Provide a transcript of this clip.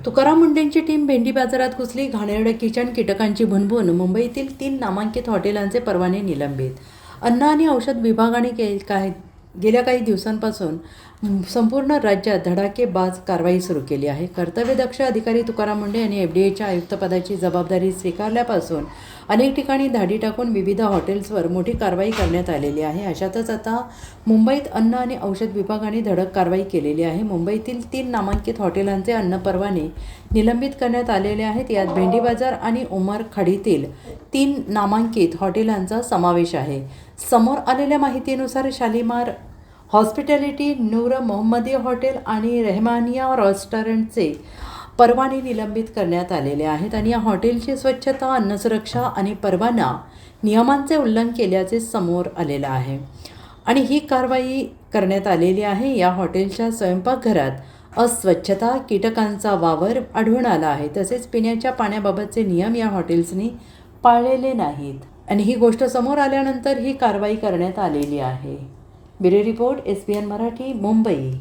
Tukaram मुंढेंची team भेंडी बाजारात घुसली. घाणेरडं kitchen, कीटकांची भुणभुण. मुंबईतील 3 नामांकित हॉटेलांचे परवाने निलंबित. अन्न आणि औषध विभागाने गेल्या काही दिवसांपासून संपूर्ण राज्यात धडाकेबाज कारवाई सुरू केली आहे. कर्तव्यदक्ष अधिकारी तुकाराम मुंढे यांनी FDAच्या आयुक्तपदाची जबाबदारी स्वीकारल्यापासून अनेक ठिकाणी धाडी टाकून विविध हॉटेल्सवर मोठी कारवाई करण्यात आलेली आहे. अशातच आता मुंबईत अन्न आणि औषध विभागाने धडक कारवाई केलेली आहे. मुंबईतील 3 नामांकित हॉटेलांचे अन्न परवाने निलंबित करण्यात आलेले आहेत. यात भेंडी बाजार आणि उमरखाडीतील 3 नामांकित हॉटेलांचा समावेश आहे. समोर आलेल्या माहितीनुसार शालिमार हॉस्पिटॅलिटी, नूर मोहम्मदी हॉटेल आणि रेहमानिया रेस्टॉरंटचे परवाने निलंबित करण्यात आलेले आहेत आणि या हॉटेलची स्वच्छता, अन्नसुरक्षा आणि परवाना नियमांचे उल्लंघन केल्याचे समोर आलेलं आहे आणि ही कारवाई करण्यात आलेली आहे. या हॉटेलच्या स्वयंपाकघरात अस्वच्छता, कीटकांचा वावर आढळून आला आहे. तसेच पिण्याच्या पाण्याबाबतचे नियम या हॉटेल्सनी पाळलेले नाहीत आणि ही गोष्ट समोर आल्यानंतर ही कारवाई करण्यात आलेली आहे. Bureau report, SBN Marathi, Mumbai.